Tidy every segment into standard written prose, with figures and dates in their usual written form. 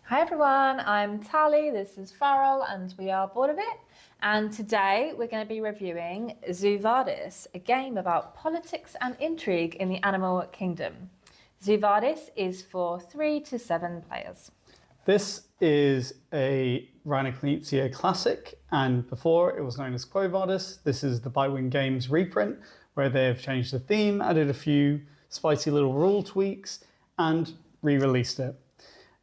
Hi everyone, I'm Tally, this is Farrell, and we are bored of it. And today we're going to be reviewing Quo Vadis, a game about politics and intrigue in the animal kingdom. Quo Vadis is for 3 to 7 players. This is a Reiner Knizia classic, and before it was known as Quo Vadis. This is the Widening Games reprint, where they've changed the theme, added a few spicy little rule tweaks, and re-released it.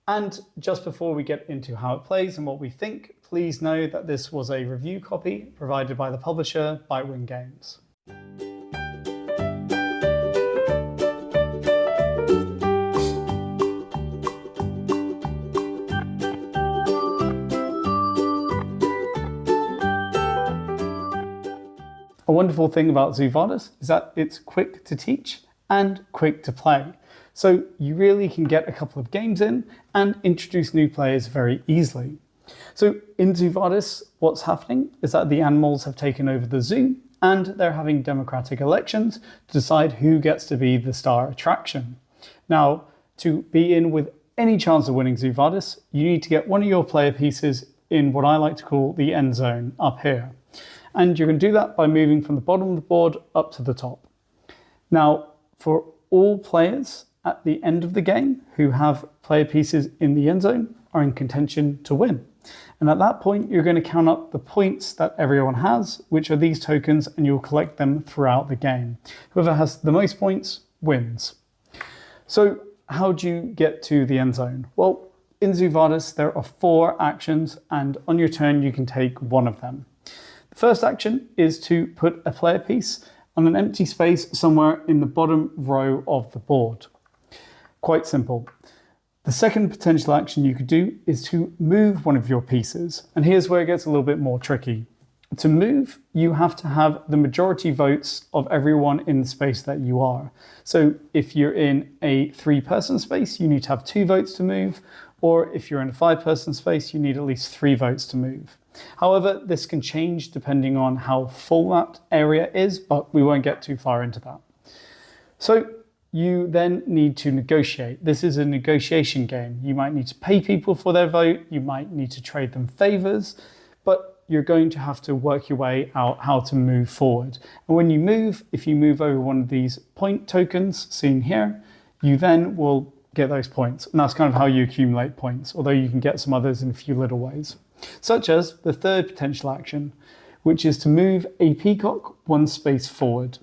And just before we get into how it plays and what we think, please know that this was a review copy provided by the publisher, Widening Games. A wonderful thing about Quo Vadis is that it's quick to teach and quick to play. So you really can get a couple of games in and introduce new players very easily. So in Quo Vadis, what's happening is that the animals have taken over the zoo and they're having democratic elections to decide who gets to be the star attraction. Now, to be in with any chance of winning Quo Vadis, you need to get one of your player pieces in what I like to call the end zone up here. And you can do that by moving from the bottom of the board up to the top. Now, for all players at the end of the game who have player pieces in the end zone are in contention to win. And at that point, you're going to count up the points that everyone has, which are these tokens, and you'll collect them throughout the game. Whoever has the most points wins. So how do you get to the end zone? Well, in Quo Vadis, there are 4 actions, and on your turn, you can take one of them. The first action is to put a player piece on an empty space somewhere in the bottom row of the board. Quite simple. The second potential action you could do is to move one of your pieces. And here's where it gets a little bit more tricky. To move, you have to have the majority votes of everyone in the space that you are. So if you're in a 3-person space, you need to have 2 votes to move. Or if you're in a 5-person space, you need at least 3 votes to move. However, this can change depending on how full that area is, but we won't get too far into that. So you then need to negotiate. This is a negotiation game. You might need to pay people for their vote. You might need to trade them favors, but you're going to have to work your way out how to move forward. And when you move, if you move over one of these point tokens seen here, you then will get those points. And that's kind of how you accumulate points, although you can get some others in a few little ways, such as the third potential action, which is to move a peacock 1 space forward.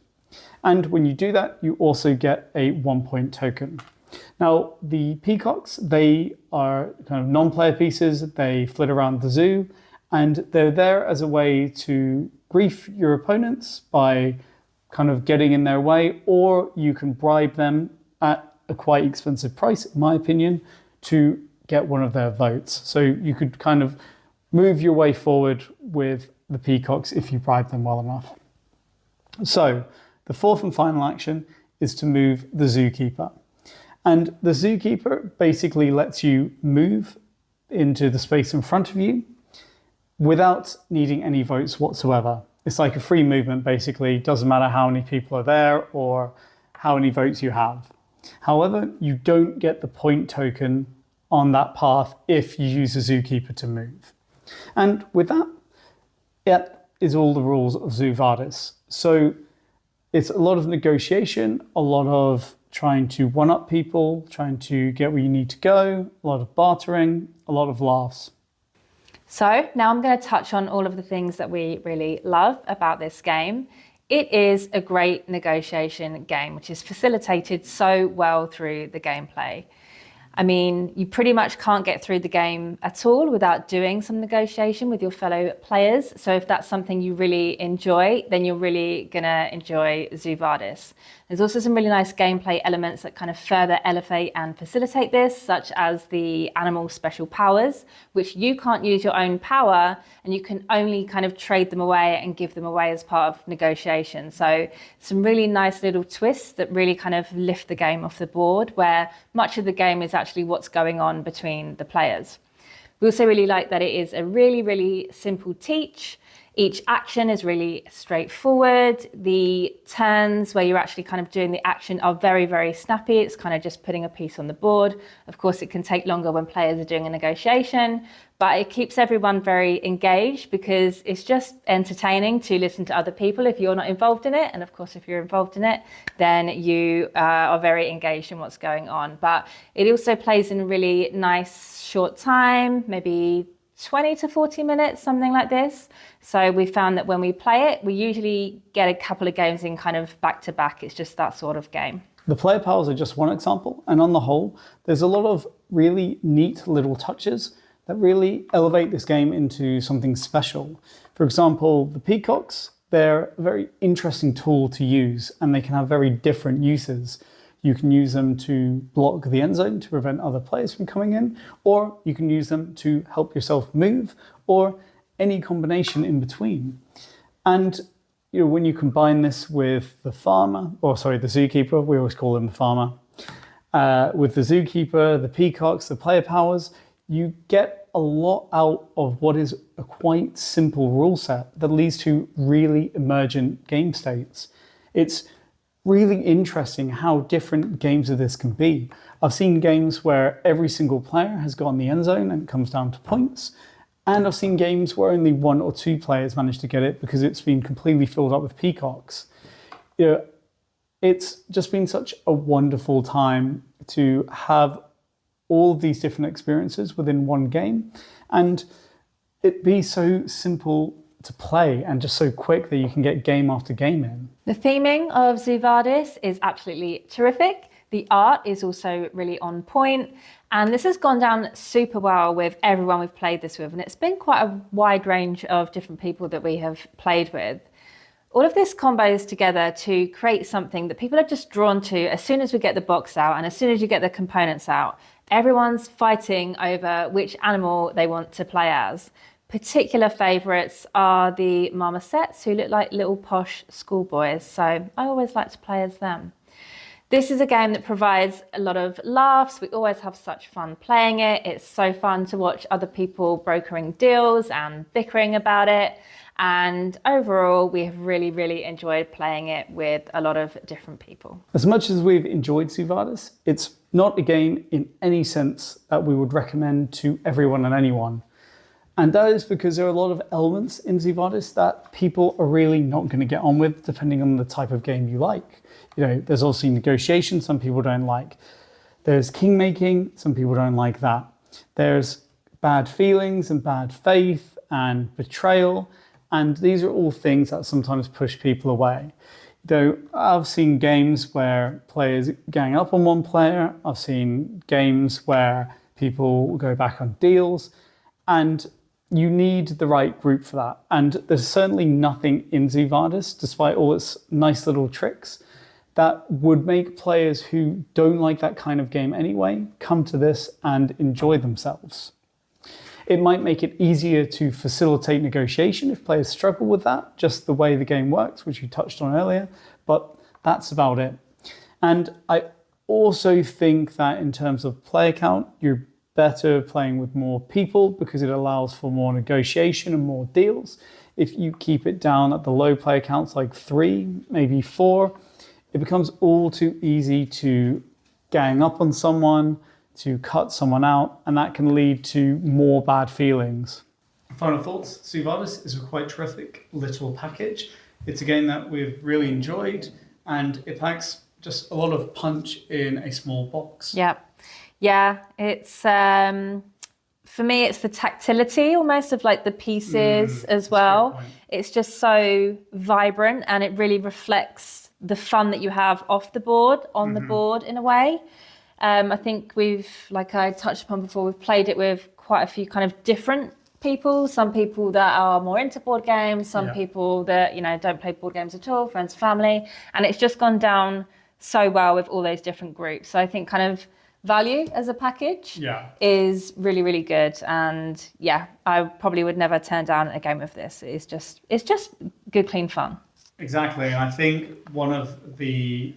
And when you do that, you also get a 1-point token. Now, the peacocks, they are kind of non-player pieces. They flit around the zoo, and they're there as a way to grief your opponents by kind of getting in their way, or you can bribe them at a quite expensive price, in my opinion, to get one of their votes. So you could kind of move your way forward with the peacocks if you bribe them well enough. So the fourth and final action is to move the zookeeper. And the zookeeper basically lets you move into the space in front of you without needing any votes whatsoever. It's like a free movement, basically. Doesn't matter how many people are there or how many votes you have. However, you don't get the point token on that path if you use the zookeeper to move. And with that is all the rules of Quo Vadis. So it's a lot of negotiation, a lot of trying to one-up people, trying to get where you need to go, a lot of bartering, a lot of laughs. So now I'm going to touch on all of the things that we really love about this game. It is a great negotiation game, which is facilitated so well through the gameplay. I mean, you pretty much can't get through the game at all without doing some negotiation with your fellow players. So if that's something you really enjoy, then you're really gonna enjoy Quo Vadis. There's also some really nice gameplay elements that kind of further elevate and facilitate this, such as the animal special powers, which you can't use your own power and you can only kind of trade them away and give them away as part of negotiation. So some really nice little twists that really kind of lift the game off the board, where much of the game is actually what's going on between the players. We also really like that it is a really, really simple teach. Each action is really straightforward. The turns where you're actually kind of doing the action are very, very snappy. It's kind of just putting a piece on the board. Of course, it can take longer when players are doing a negotiation, but it keeps everyone very engaged because it's just entertaining to listen to other people if you're not involved in it. And of course, if you're involved in it, then you are very engaged in what's going on. But it also plays in a really nice short time, maybe 20 to 40 minutes, something like this. So we found that when we play it, we usually get a couple of games in kind of back to back. It's just that sort of game. The player powers are just one example, and on the whole, there's a lot of really neat little touches that really elevate this game into something special. For example, the peacocks, they're a very interesting tool to use, and they can have very different uses. You can use them to block the end zone to prevent other players from coming in, or you can use them to help yourself move, or any combination in between. And when you combine this with the farmer, the zookeeper, we always call him the farmer, with the zookeeper, the peacocks, the player powers, you get a lot out of what is a quite simple rule set that leads to really emergent game states. It's really interesting how different games of this can be. I've seen games where every single player has gone the end zone and it comes down to points. And I've seen games where only 1 or 2 players manage to get it because it's been completely filled up with peacocks. It's just been such a wonderful time to have all of these different experiences within one game, and it be so simple to play and just so quick that you can get game after game in. The theming of Quo Vadis is absolutely terrific. The art is also really on point, and this has gone down super well with everyone we've played this with, and it's been quite a wide range of different people that we have played with. All of this combos together to create something that people are just drawn to as soon as we get the box out and as soon as you get the components out. Everyone's fighting over which animal they want to play as. Particular favourites are the marmosets, who look like little posh schoolboys, so I always like to play as them. This is a game that provides a lot of laughs. We always have such fun playing it. It's so fun to watch other people brokering deals and bickering about it. And overall, we have really, really enjoyed playing it with a lot of different people. As much as we've enjoyed Quo Vadis, it's not a game in any sense that we would recommend to everyone and anyone. And that is because there are a lot of elements in Quo Vadis that people are really not going to get on with, depending on the type of game you like. There's also negotiation, some people don't like. There's kingmaking, some people don't like that. There's bad feelings and bad faith and betrayal. And these are all things that sometimes push people away. I've seen games where players gang up on one player. I've seen games where people go back on deals. And you need the right group for that. And there's certainly nothing in Quo Vadis, despite all its nice little tricks, that would make players who don't like that kind of game anyway come to this and enjoy themselves. It might make it easier to facilitate negotiation if players struggle with that, just the way the game works, which you touched on earlier, but that's about it. And I also think that in terms of player count, you're better playing with more people because it allows for more negotiation and more deals. If you keep it down at the low player counts, like 3, maybe 4, it becomes all too easy to gang up on someone, to cut someone out, and that can lead to more bad feelings. Final thoughts, Quo Vadis is a quite terrific little package. It's a game that we've really enjoyed, and it packs just a lot of punch in a small box. Yeah, it's for me, it's the tactility almost of like the pieces as well. It's just so vibrant, and it really reflects the fun that you have off the board, on the board in a way. I think like I touched upon before, we've played it with quite a few kind of different people. Some people that are more into board games, some people that, don't play board games at all, friends, family. And it's just gone down so well with all those different groups. So I think kind of value as a package is really, really good. And I probably would never turn down a game of this. It's just good, clean fun. Exactly. And I think one of the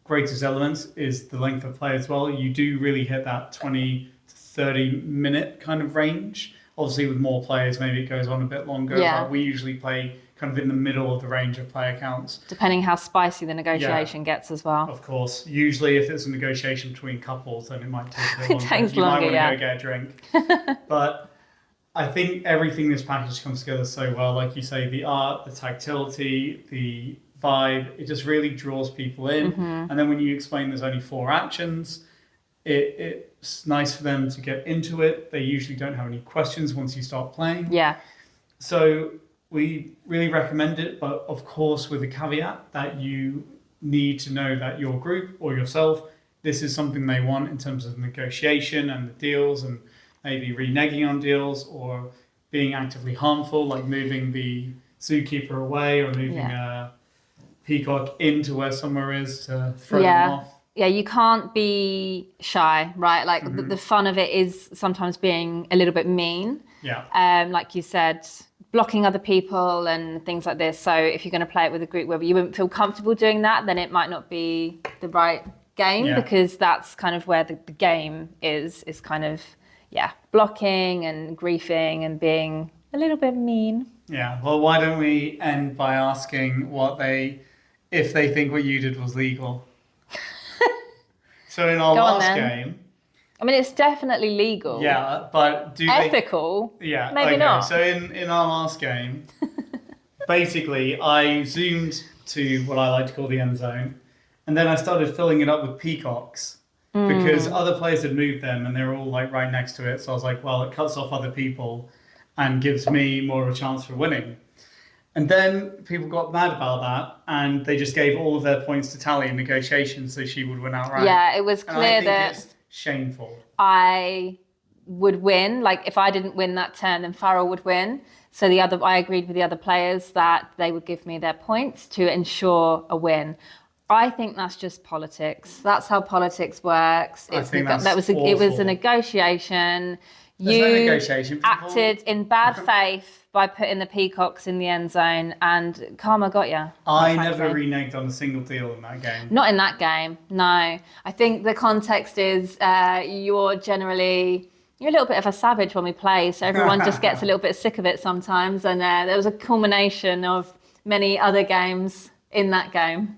greatest elements is the length of play as well. You do really hit that 20 to 30 minute kind of range Obviously, with more players, maybe it goes on a bit longer. Yeah. But we usually play kind of in the middle of the range of player counts. Depending how spicy the negotiation gets as well. Of course. Usually, if it's a negotiation between couples, then it might take a bit longer. It takes you longer, might want to go get a drink. But I think everything this package comes together so well. Like you say, the art, the tactility, the vibe, it just really draws people in. And then when you explain there's only 4 actions, it's nice for them to get into it. They usually don't have any questions once you start playing. Yeah. So we really recommend it, but of course with the caveat that you need to know that your group or yourself, this is something they want in terms of negotiation and the deals, and maybe reneging on deals or being actively harmful, like moving the zookeeper away or moving a peacock into where somewhere is to throw them off. Yeah, you can't be shy, right? Like the fun of it is sometimes being a little bit mean. Yeah. Like you said, blocking other people and things like this. So if you're going to play it with a group where you wouldn't feel comfortable doing that, then it might not be the right game, because that's kind of where the game is kind of, blocking and griefing and being a little bit mean. Yeah, well, why don't we end by asking if they think what you did was legal? So in our last game... I mean, it's definitely legal. Yeah, but ethical? Yeah, maybe not. So in our last game, basically, I zoomed to what I like to call the end zone, and then I started filling it up with peacocks because other players had moved them and they were all like right next to it. So I was like, well, it cuts off other people and gives me more of a chance for winning. And then people got mad about that, and they just gave all of their points to Tally in negotiations, so she would win outright. Yeah, it was clear that it's shameful. I would win. Like if I didn't win that turn, then Farrell would win. So I agreed with the other players that they would give me their points to ensure a win. I think that's just politics. That's how politics works. I think that's it was a negotiation. There's no negotiation. Acted in bad faith by putting the peacocks in the end zone, and karma got you. I never reneged on a single deal in that game. Not in that game, no. I think the context is you're a little bit of a savage when we play, so everyone just gets a little bit sick of it sometimes, and there was a culmination of many other games in that game.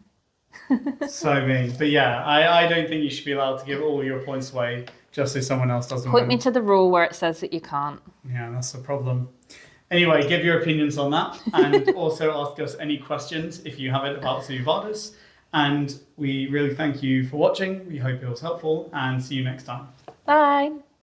So mean. But yeah, I don't think you should be allowed to give all your points away just so someone else doesn't Point win. me to the rule where it says that you can't. Yeah, that's the problem. Anyway, give your opinions on that, and also ask us any questions if you have it about Quo Vadis. And we really thank you for watching. We hope it was helpful, and see you next time. Bye.